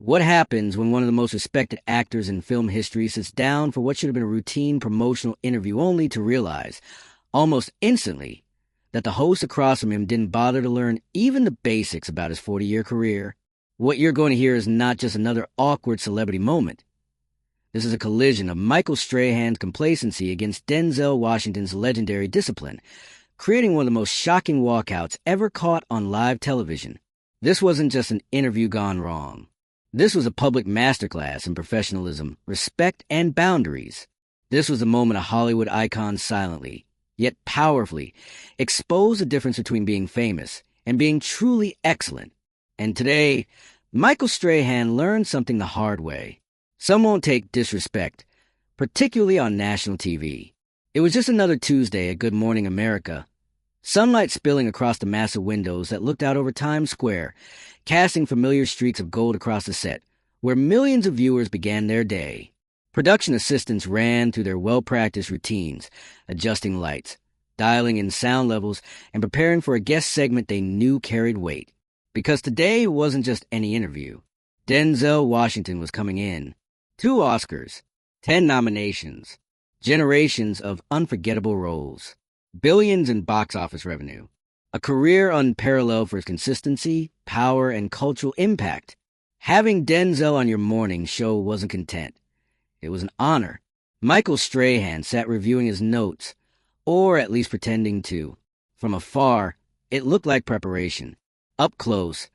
What happens when one of the most respected actors in film history sits down for what should have been a routine promotional interview only to realize, almost instantly, that the host across from him didn't bother to learn even the basics about his 40-year career? What you're going to hear is not just another awkward celebrity moment. This is a collision of Michael Strahan's complacency against Denzel Washington's legendary discipline, creating one of the most shocking walkouts ever caught on live television. This wasn't just an interview gone wrong. This was a public masterclass in professionalism, respect, and boundaries. This was a moment a Hollywood icon silently, yet powerfully, exposed the difference between being famous and being truly excellent. And today, Michael Strahan learned something the hard way. Some won't take disrespect, particularly on national TV. It was just another Tuesday at Good Morning America. Sunlight spilling across the massive windows that looked out over Times Square, casting familiar streaks of gold across the set, where millions of viewers began their day. Production assistants ran through their well-practiced routines, adjusting lights, dialing in sound levels, and preparing for a guest segment they knew carried weight. Because today wasn't just any interview. Denzel Washington was coming in. 2 Oscars, 10 nominations, generations of unforgettable roles, billions in box office revenue, a career unparalleled for its consistency, power, and cultural impact. Having Denzel on your morning show wasn't content. It was an honor. Michael Strahan sat reviewing his notes, or at least pretending to. From afar, it looked like preparation. Up close,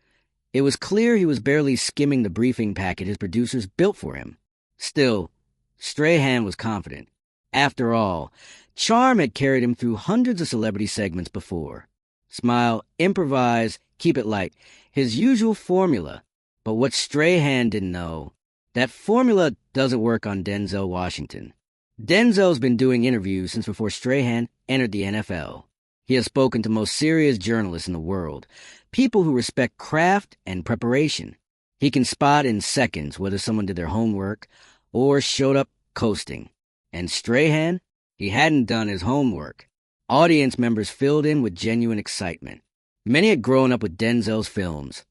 it was clear he was barely skimming the briefing packet his producers built for him. Still, Strahan was confident. After all, charm had carried him through hundreds of celebrity segments before. Smile, improvise, keep it light. His usual formula. But what Strahan didn't know, that formula doesn't work on Denzel Washington. Denzel's been doing interviews since before Strahan entered the NFL. He has spoken to most serious journalists in the world, people who respect craft and preparation. He can spot in seconds whether someone did their homework or showed up coasting. And Strahan, he hadn't done his homework. Audience members filled in with genuine excitement. Many had grown up with Denzel's films,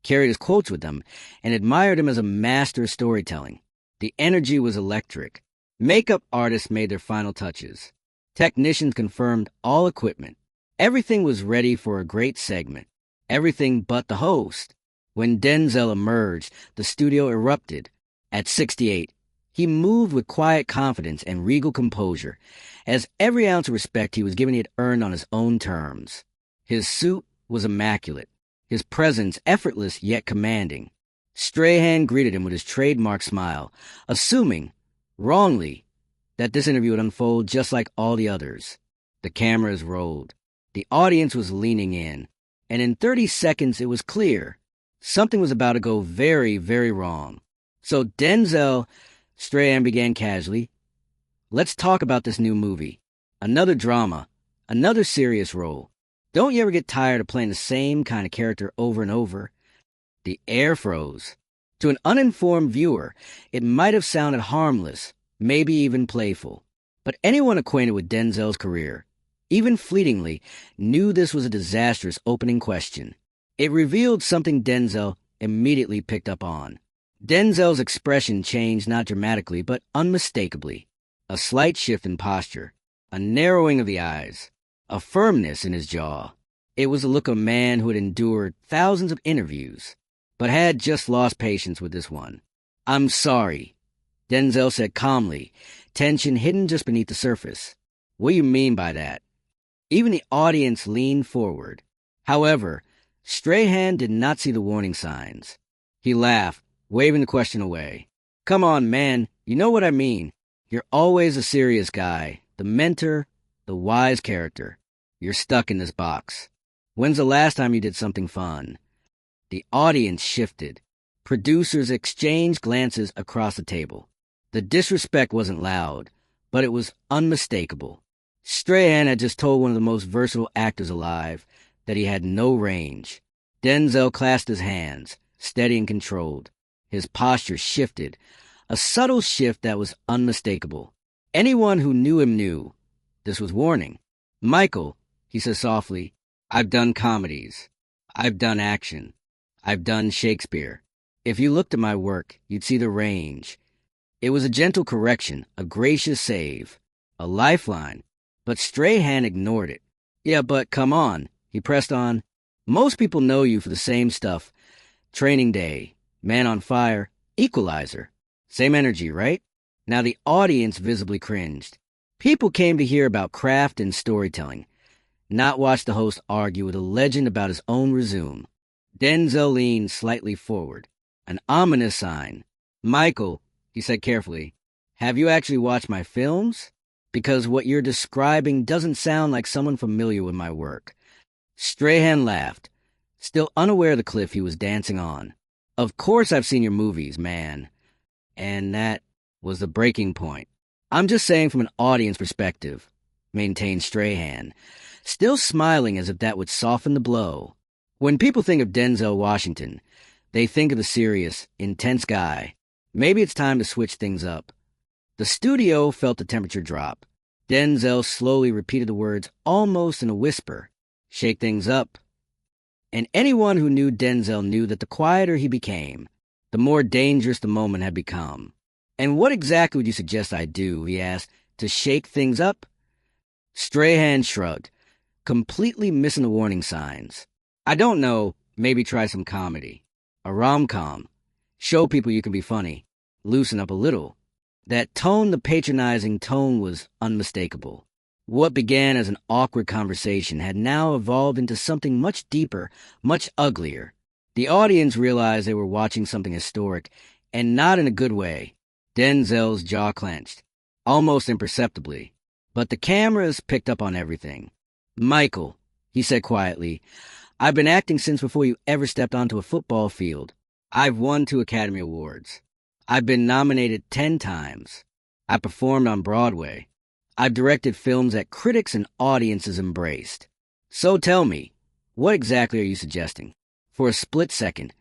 carried his quotes with them, and admired him as a master of storytelling. The energy was electric. Makeup artists made their final touches. Technicians confirmed all equipment. Everything was ready for a great segment. Everything but the host. When Denzel emerged, the studio erupted. At 68, he moved with quiet confidence and regal composure, as every ounce of respect he was given he had earned on his own terms. His suit was immaculate, his presence effortless yet commanding. Strahan greeted him with his trademark smile, assuming, wrongly, that this interview would unfold just like all the others. The cameras rolled. The audience was leaning in, and in 30 seconds it was clear something was about to go very, very wrong. So Strahan began casually. Let's talk about this new movie. Another drama. Another serious role. Don't you ever get tired of playing the same kind of character over and over? The air froze. To an uninformed viewer, it might have sounded harmless, maybe even playful. But anyone acquainted with Denzel's career, even fleetingly, knew this was a disastrous opening question. It revealed something Denzel immediately picked up on. Denzel's expression changed not dramatically, but unmistakably. A slight shift in posture, a narrowing of the eyes, a firmness in his jaw. It was the look of a man who had endured thousands of interviews, but had just lost patience with this one. I'm sorry, Denzel said calmly, tension hidden just beneath the surface. What do you mean by that? Even the audience leaned forward. However, Strahan did not see the warning signs. He laughed, waving the question away. Come on, man, you know what I mean. You're always a serious guy, the mentor, the wise character. You're stuck in this box. When's the last time you did something fun? The audience shifted. Producers exchanged glances across the table. The disrespect wasn't loud, but it was unmistakable. Strahan had just told one of the most versatile actors alive that he had no range. Denzel clasped his hands, steady and controlled. His posture shifted, a subtle shift that was unmistakable. Anyone who knew him knew. This was warning. Michael, he said softly, I've done comedies. I've done action. I've done Shakespeare. If you looked at my work, you'd see the range. It was a gentle correction, a gracious save, a lifeline. But Strahan ignored it. Yeah, but come on, he pressed on. Most people know you for the same stuff. Training Day, Man on Fire, Equalizer. Same energy, right? Now the audience visibly cringed. People came to hear about craft and storytelling, not watch the host argue with a legend about his own resume. Denzel leaned slightly forward, an ominous sign. Michael, he said carefully, have you actually watched my films? Because what you're describing doesn't sound like someone familiar with my work. Strahan laughed, still unaware of the cliff he was dancing on. Of course I've seen your movies, man. And that was the breaking point. I'm just saying from an audience perspective, maintained Strahan, still smiling as if that would soften the blow. When people think of Denzel Washington, they think of the serious, intense guy. Maybe it's time to switch things up. The studio felt the temperature drop. Denzel slowly repeated the words almost in a whisper. Shake things up. And anyone who knew Denzel knew that the quieter he became, the more dangerous the moment had become. And what exactly would you suggest I do, he asked, to shake things up? Strahan shrugged, completely missing the warning signs. I don't know, maybe try some comedy. A rom-com. Show people you can be funny. Loosen up a little. That tone, the patronizing tone, was unmistakable. What began as an awkward conversation had now evolved into something much deeper, much uglier. The audience realized they were watching something historic, and not in a good way. Denzel's jaw clenched, almost imperceptibly. But the cameras picked up on everything. Michael, he said quietly, I've been acting since before you ever stepped onto a football field. I've won 2 Academy Awards. I've been nominated 10 times. I performed on Broadway. I've directed films that critics and audiences embraced. So tell me, what exactly are you suggesting? For a split second,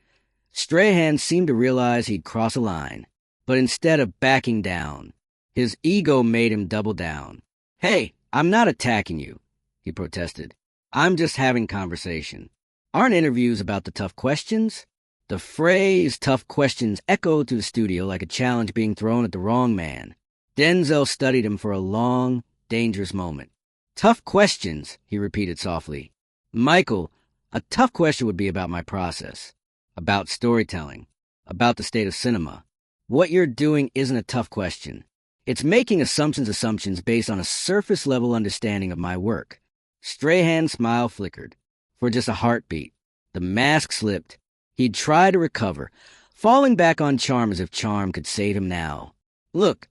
Strahan seemed to realize he'd crossed a line, but instead of backing down, his ego made him double down. Hey, I'm not attacking you, he protested. I'm just having conversation. Aren't interviews about the tough questions? The phrase tough questions echoed through the studio like a challenge being thrown at the wrong man. Denzel studied him for a long, dangerous moment. Tough questions, he repeated softly. Michael, a tough question would be about my process, about storytelling, about the state of cinema. What you're doing isn't a tough question. It's making assumptions based on a surface-level understanding of my work. Strahan's smile flickered. For just a heartbeat. The mask slipped. He'd try to recover, falling back on charm as if charm could save him now. Look,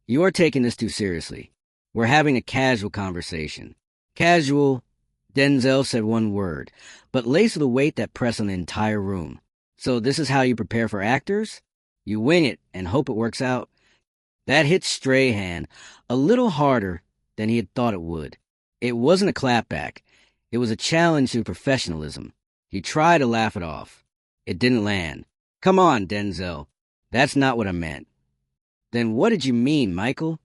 you are taking this too seriously. We're having a casual conversation. Casual, Denzel said one word, but laced with a weight that pressed on the entire room. So this is how you prepare for actors? You wing it and hope it works out? That hit Strahan a little harder than he had thought it would. It wasn't a clapback. It was a challenge to professionalism. He tried to laugh it off. It didn't land. Come on, Denzel. That's not what I meant. Then what did you mean, Michael?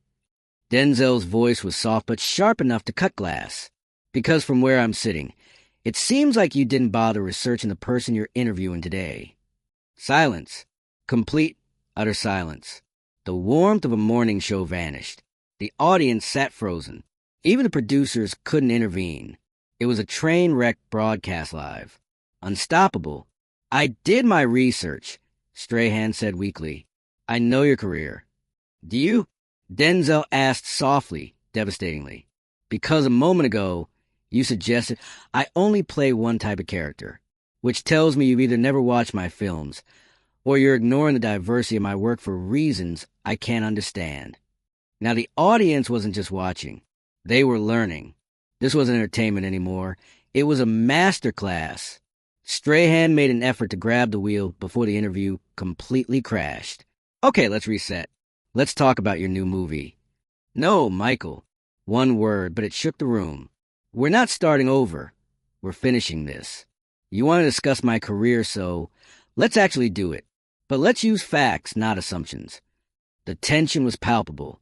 Denzel's voice was soft but sharp enough to cut glass. Because from where I'm sitting, it seems like you didn't bother researching the person you're interviewing today. Silence. Complete, utter silence. The warmth of a morning show vanished. The audience sat frozen. Even the producers couldn't intervene. It was a train wreck broadcast live. Unstoppable. I did my research, Strahan said weakly. I know your career. Do you? Denzel asked softly, devastatingly. Because a moment ago, you suggested I only play one type of character, which tells me you've either never watched my films, or you're ignoring the diversity of my work for reasons I can't understand. Now, the audience wasn't just watching. They were learning. This wasn't entertainment anymore. It was a masterclass. Strahan made an effort to grab the wheel before the interview completely crashed. Okay, let's reset. Let's talk about your new movie. No, Michael. One word, but it shook the room. We're not starting over. We're finishing this. You want to discuss my career, so let's actually do it. But let's use facts, not assumptions. The tension was palpable.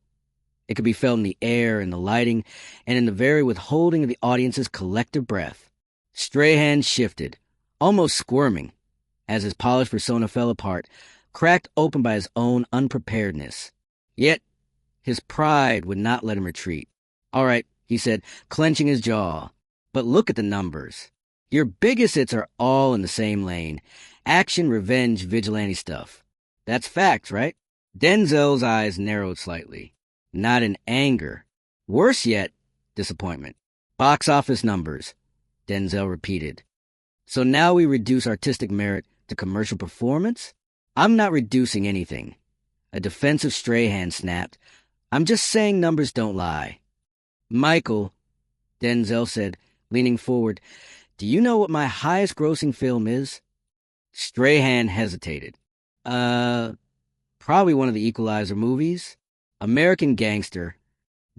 It could be felt in the air, in the lighting, and in the very withholding of the audience's collective breath. Strahan shifted, almost squirming, as his polished persona fell apart, cracked open by his own unpreparedness. Yet, his pride would not let him retreat. "All right," he said, clenching his jaw. "But look at the numbers. Your biggest hits are all in the same lane. Action, revenge, vigilante stuff. That's facts, right?" Denzel's eyes narrowed slightly. Not in anger. Worse yet, disappointment. "Box office numbers," Denzel repeated. "So now we reduce artistic merit to commercial performance?" "I'm not reducing anything." A defensive Strahan snapped. "I'm just saying numbers don't lie." "Michael," Denzel said, leaning forward, "do you know what my highest grossing film is?" Strahan hesitated. Probably one of the Equalizer movies. American Gangster."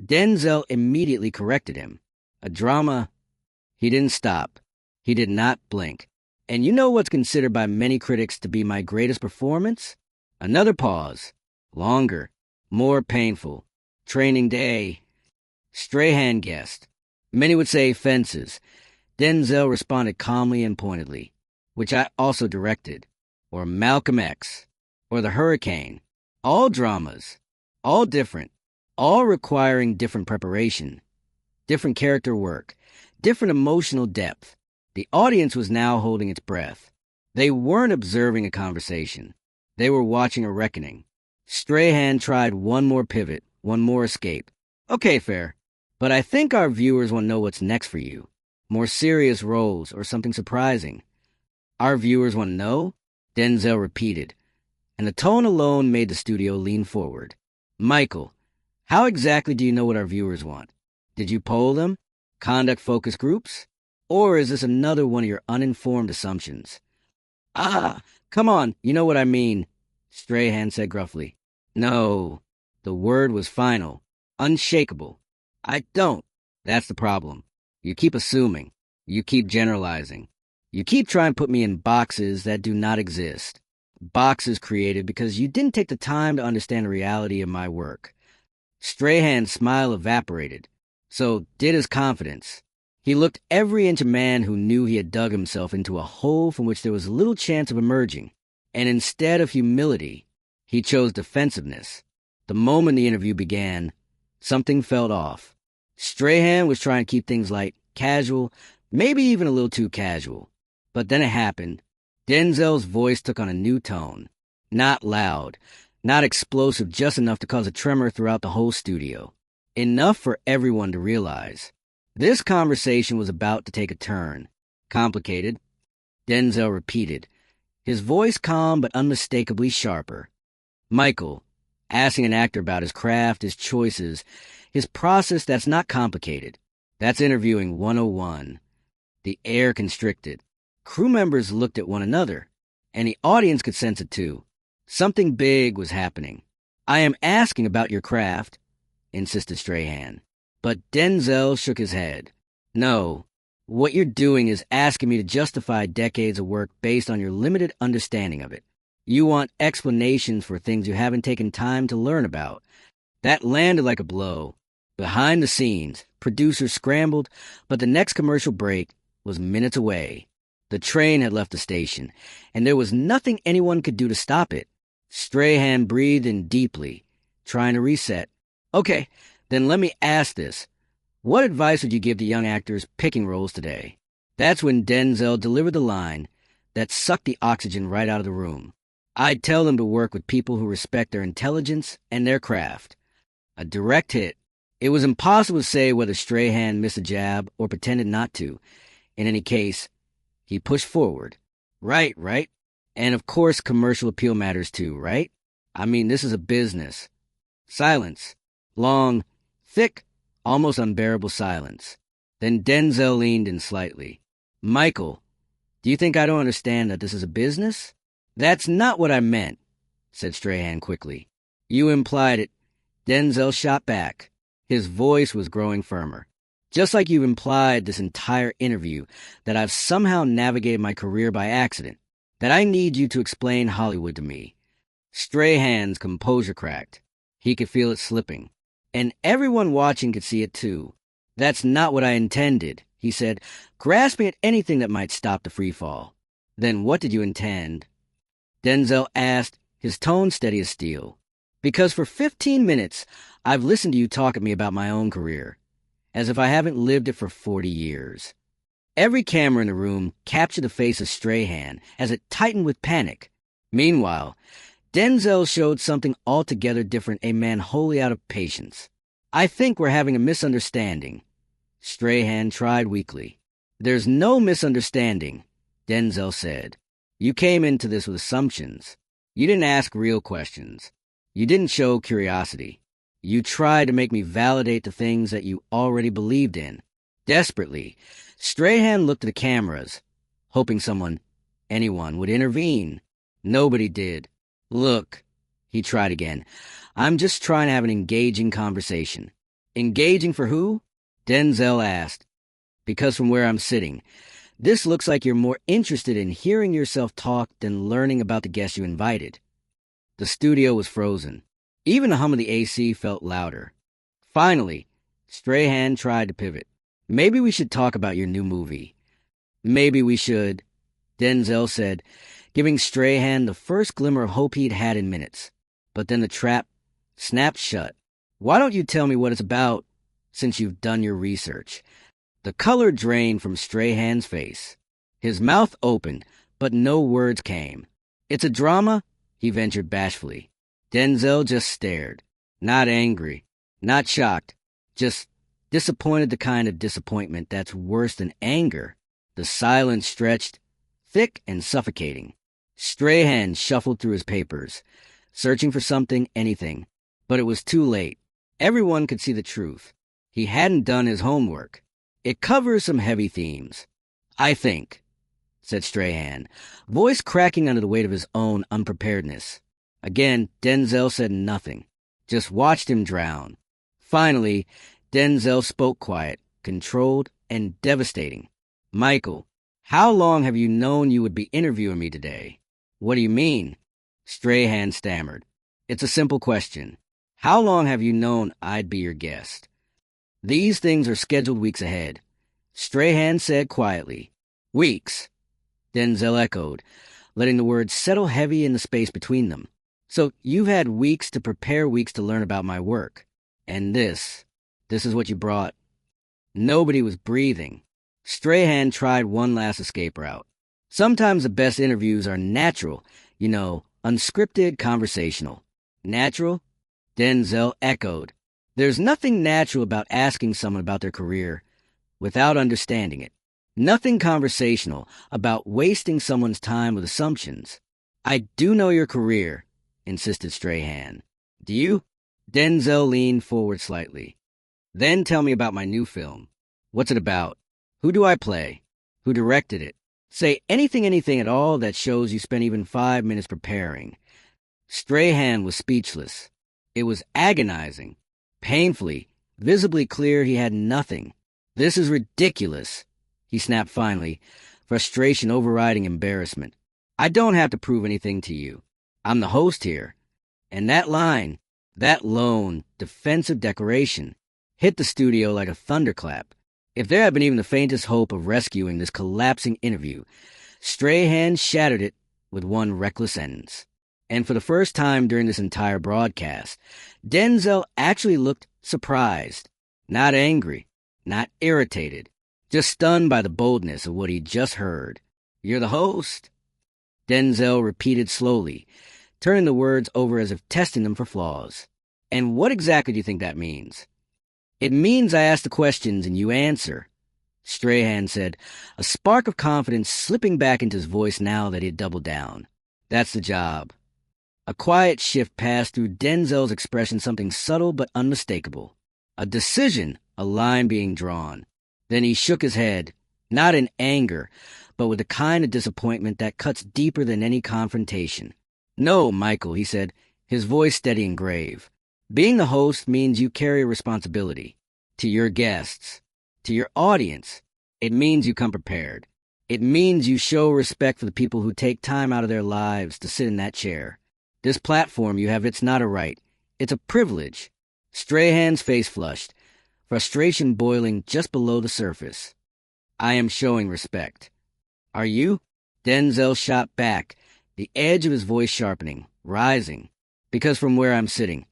Denzel immediately corrected him. "A drama." He didn't stop. He did not blink. "And you know what's considered by many critics to be my greatest performance?" Another pause. Longer. More painful. "Training Day." Strahan guessed. Many would say Fences. Denzel responded calmly and pointedly. "Which I also directed." Or Malcolm X. Or The Hurricane. All dramas. All different. All requiring different preparation. Different character work. Different emotional depth. The audience was now holding its breath. They weren't observing a conversation. They were watching a reckoning. Strahan tried one more pivot, one more escape. "Okay, fair. But I think our viewers want to know what's next for you. More serious roles or something surprising." "Our viewers want to know?" Denzel repeated, and the tone alone made the studio lean forward. "Michael, how exactly do you know what our viewers want? Did you poll them? Conduct focus groups? Or is this another one of your uninformed assumptions?" "Ah, come on, you know what I mean," Strahan said gruffly. "No." The word was final, unshakable. "I don't." That's the problem. You keep assuming. You keep generalizing. You keep trying to put me in boxes that do not exist. Boxes created because you didn't take the time to understand the reality of my work. Strahan's smile evaporated. So did his confidence. He looked every inch a man who knew he had dug himself into a hole from which there was little chance of emerging. And instead of humility, he chose defensiveness. The moment the interview began, something felt off. Strahan was trying to keep things light, casual, maybe even a little too casual. But then it happened. Denzel's voice took on a new tone. Not loud, not explosive, just enough to cause a tremor throughout the whole studio. Enough for everyone to realize. This conversation was about to take a turn. "Complicated," Denzel repeated, his voice calm but unmistakably sharper. "Michael, asking an actor about his craft, his choices, his process, that's not complicated. That's interviewing 101. The air constricted. Crew members looked at one another, and the audience could sense it too. Something big was happening. "I am asking about your craft," insisted Strahan. But Denzel shook his head. "No, what you're doing is asking me to justify decades of work based on your limited understanding of it. You want explanations for things you haven't taken time to learn about." That landed like a blow. Behind the scenes, producers scrambled, but the next commercial break was minutes away. The train had left the station, and there was nothing anyone could do to stop it. Strahan breathed in deeply, trying to reset. "Okay, then let me ask this. What advice would you give to young actors picking roles today?" That's when Denzel delivered the line that sucked the oxygen right out of the room. "I'd tell them to work with people who respect their intelligence and their craft." A direct hit. It was impossible to say whether Strahan missed a jab or pretended not to. In any case, he pushed forward. Right. And of course commercial appeal matters too, right? I mean, this is a business." Silence. Long, thick, almost unbearable silence. Then Denzel leaned in slightly. "Michael, do you think I don't understand that this is a business?" "That's not what I meant," said Strahan quickly. "You implied it." Denzel shot back. His voice was growing firmer. "Just like you've implied this entire interview that I've somehow navigated my career by accident, that I need you to explain Hollywood to me." Strahan's composure cracked. He could feel it slipping. And everyone watching could see it too. "That's not what I intended," he said, grasping at anything that might stop the free fall. Then what did you intend? Denzel asked, his tone steady as steel. Because for 15 minutes, I've listened to you talk at me about my own career, as if I haven't lived it for 40 years. Every camera in the room captured the face of Strahan as it tightened with panic. Meanwhile, Denzel showed something altogether different, a man wholly out of patience. I think we're having a misunderstanding. Strahan tried weakly. There's no misunderstanding, Denzel said. You came into this with assumptions. You didn't ask real questions. You didn't show curiosity. You tried to make me validate the things that you already believed in. Desperately, Strahan looked at the cameras, hoping anyone would intervene. Nobody did. Look, he tried again. I'm just trying to have an engaging conversation. Engaging for who? Denzel asked. Because from where I'm sitting, this looks like you're more interested in hearing yourself talk than learning about the guests you invited. The studio was frozen. Even the hum of the AC felt louder. Finally, Strahan tried to pivot. Maybe we should talk about your new movie. Maybe we should, Denzel said, giving Strahan the first glimmer of hope he'd had in minutes. But then the trap snapped shut. Why don't you tell me what it's about, since you've done your research? The color drained from Strahan's face. His mouth opened, but no words came. It's a drama, he ventured bashfully. Denzel just stared. Not angry, not shocked, just disappointed, the kind of disappointment that's worse than anger. The silence stretched, thick and suffocating. Strahan shuffled through his papers, searching for something, anything. But it was too late. Everyone could see the truth. He hadn't done his homework. It covers some heavy themes. I think, said Strahan, voice cracking under the weight of his own unpreparedness. Again, Denzel said nothing, just watched him drown. Finally, Denzel spoke quiet, controlled, and devastating. Michael, how long have you known you would be interviewing me today? What do you mean? Strahan stammered. It's a simple question. How long have you known I'd be your guest? These things are scheduled weeks ahead. Strahan said quietly. Weeks, Denzel echoed, letting the words settle heavy in the space between them. So you've had weeks to prepare, weeks to learn about my work. And this is what you brought. Nobody was breathing. Strahan tried one last escape route. Sometimes the best interviews are natural, unscripted, conversational. Natural? Denzel echoed. There's nothing natural about asking someone about their career without understanding it. Nothing conversational about wasting someone's time with assumptions. I do know your career, insisted Strahan. Do you? Denzel leaned forward slightly. Then tell me about my new film. What's it about? Who do I play? Who directed it? Say anything at all that shows you spent even 5 minutes preparing. Strahan was speechless. It was agonizing. Painfully, visibly clear he had nothing. This is ridiculous, he snapped finally, frustration overriding embarrassment. I don't have to prove anything to you. I'm the host here. And that line, that lone, defensive declaration, hit the studio like a thunderclap. If there had been even the faintest hope of rescuing this collapsing interview, Strahan shattered it with one reckless sentence. And for the first time during this entire broadcast, Denzel actually looked surprised, not angry, not irritated, just stunned by the boldness of what he'd just heard. You're the host? Denzel repeated slowly, turning the words over as if testing them for flaws. And what exactly do you think that means? It means I ask the questions and you answer, Strahan said, a spark of confidence slipping back into his voice now that he had doubled down. That's the job. A quiet shift passed through Denzel's expression, something subtle but unmistakable. A decision, a line being drawn. Then he shook his head, not in anger, but with the kind of disappointment that cuts deeper than any confrontation. No, Michael, he said, his voice steady and grave. Being the host means you carry a responsibility. To your guests. To your audience. It means you come prepared. It means you show respect for the people who take time out of their lives to sit in that chair. This platform you have, it's not a right. It's a privilege. Strahan's face flushed, frustration boiling just below the surface. I am showing respect. Are you? Denzel shot back, the edge of his voice sharpening, rising. Because from where I'm sitting,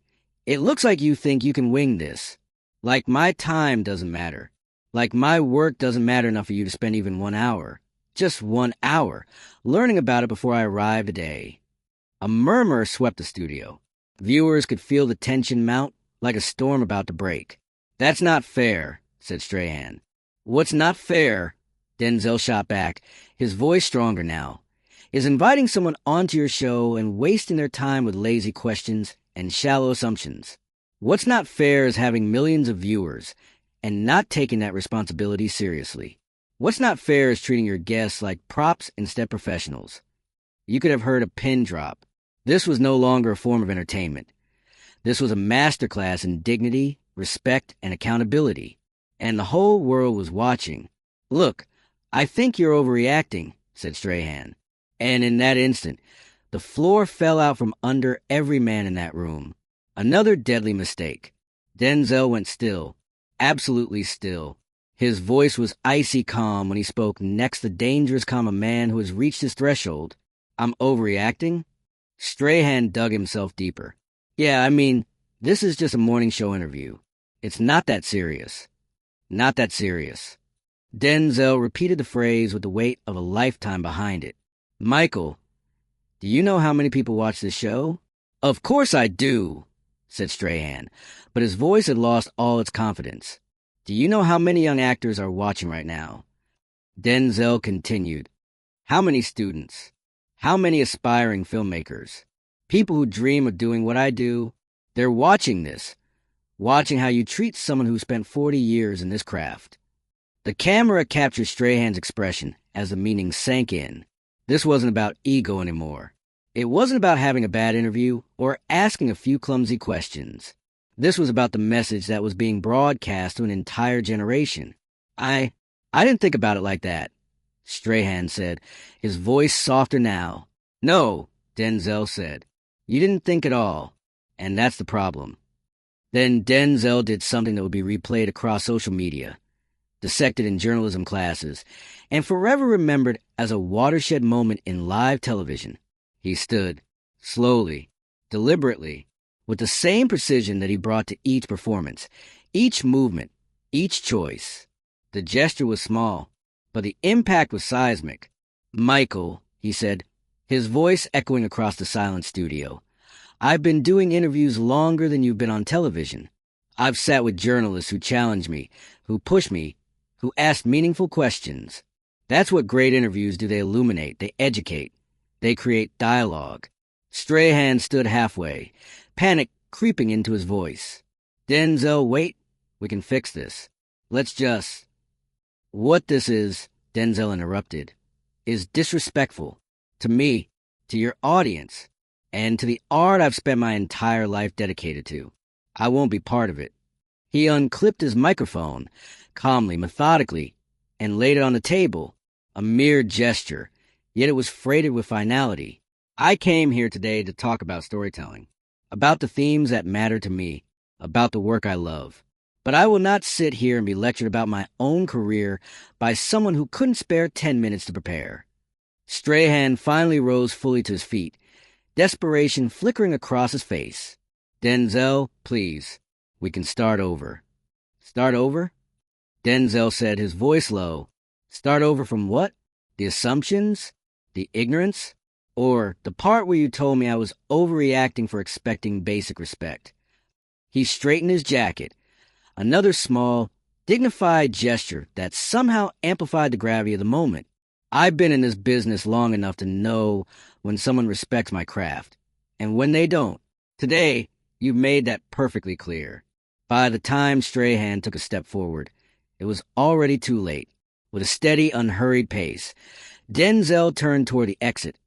it looks like you think you can wing this. Like my time doesn't matter. Like my work doesn't matter enough for you to spend even 1 hour. Just 1 hour, learning about it before I arrive today. A murmur swept the studio. Viewers could feel the tension mount like a storm about to break. That's not fair, said Strahan. What's not fair, Denzel shot back, his voice stronger now, is inviting someone onto your show and wasting their time with lazy questions and shallow assumptions. What's not fair is having millions of viewers and not taking that responsibility seriously. What's not fair is treating your guests like props instead of professionals. You could have heard a pin drop. This was no longer a form of entertainment. This was a masterclass in dignity, respect, and accountability. And the whole world was watching. Look, I think you're overreacting, said Strahan. And in that instant, the floor fell out from under every man in that room. Another deadly mistake. Denzel went still, absolutely still. His voice was icy calm when he spoke next, the dangerous calm of a man who has reached his threshold. I'm overreacting? Strahan dug himself deeper. Yeah, I mean, this is just a morning show interview. It's not that serious. Not that serious. Denzel repeated the phrase with the weight of a lifetime behind it. Michael, do you know how many people watch this show? Of course I do, said Strahan, but his voice had lost all its confidence. Do you know how many young actors are watching right now? Denzel continued. How many students? How many aspiring filmmakers? People who dream of doing what I do? They're watching this. Watching how you treat someone who spent 40 years in this craft. The camera captured Strahan's expression as the meaning sank in. This wasn't about ego anymore. It wasn't about having a bad interview or asking a few clumsy questions. This was about the message that was being broadcast to an entire generation. I didn't think about it like that, Strahan said, his voice softer now. No, Denzel said. You didn't think at all, and that's the problem. Then Denzel did something that would be replayed across social media, dissected in journalism classes, and forever remembered as a watershed moment in live television. He stood, slowly, deliberately, with the same precision that he brought to each performance, each movement, each choice. The gesture was small, but the impact was seismic. Michael, he said, his voice echoing across the silent studio. I've been doing interviews longer than you've been on television. I've sat with journalists who challenge me, who push me, who ask meaningful questions. That's what great interviews do. They illuminate, they educate, they create dialogue. Strahan stood halfway, panic creeping into his voice. Denzel, wait, we can fix this. Let's just... What this is, Denzel interrupted, is disrespectful to me, to your audience, and to the art I've spent my entire life dedicated to. I won't be part of it. He unclipped his microphone, calmly, methodically, and laid it on the table, a mere gesture, yet it was freighted with finality. I came here today to talk about storytelling, about the themes that matter to me, about the work I love. But I will not sit here and be lectured about my own career by someone who couldn't spare 10 minutes to prepare. Strahan finally rose fully to his feet, desperation flickering across his face. Denzel, please, we can start over. Start over? Denzel said, his voice low. Start over from what? The assumptions? The ignorance? Or the part where you told me I was overreacting for expecting basic respect? He straightened his jacket, another small, dignified gesture that somehow amplified the gravity of the moment. I've been in this business long enough to know when someone respects my craft, and when they don't. Today, you've made that perfectly clear. By the time Strahan took a step forward, it was already too late. With a steady, unhurried pace, Denzel turned toward the exit,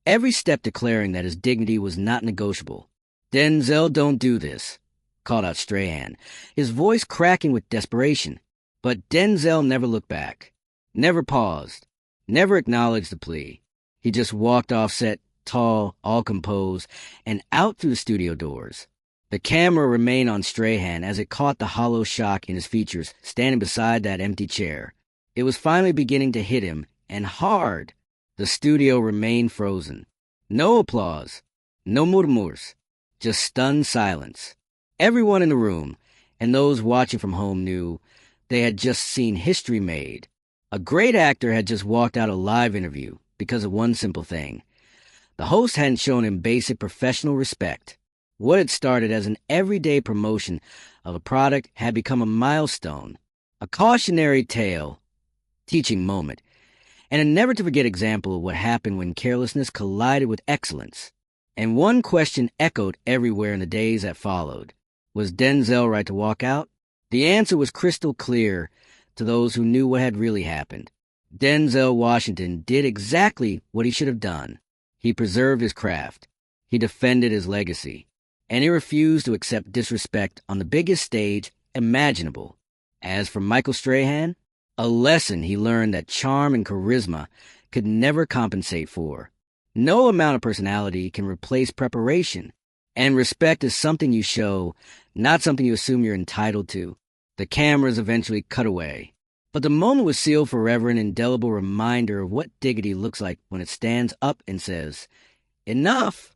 every step declaring that his dignity was not negotiable. Denzel, don't do this, called out Strahan, his voice cracking with desperation. But Denzel never looked back, never paused, never acknowledged the plea. He just walked off set, tall, all composed, and out through the studio doors. The camera remained on Strahan as it caught the hollow shock in his features standing beside that empty chair. It was finally beginning to hit him, and hard. The studio remained frozen. No applause, no murmurs, just stunned silence. Everyone in the room, and those watching from home, knew they had just seen history made. A great actor had just walked out a live interview because of one simple thing. The host hadn't shown him basic professional respect. What had started as an everyday promotion of a product had become a milestone, a cautionary tale, teaching moment, and a never-to-forget example of what happened when carelessness collided with excellence. And one question echoed everywhere in the days that followed. Was Denzel right to walk out? The answer was crystal clear to those who knew what had really happened. Denzel Washington did exactly what he should have done. He preserved his craft. He defended his legacy. And he refused to accept disrespect on the biggest stage imaginable. As for Michael Strahan, a lesson he learned that charm and charisma could never compensate for. No amount of personality can replace preparation. And respect is something you show, not something you assume you're entitled to. The cameras eventually cut away. But the moment was sealed forever, an indelible reminder of what dignity looks like when it stands up and says, "Enough!"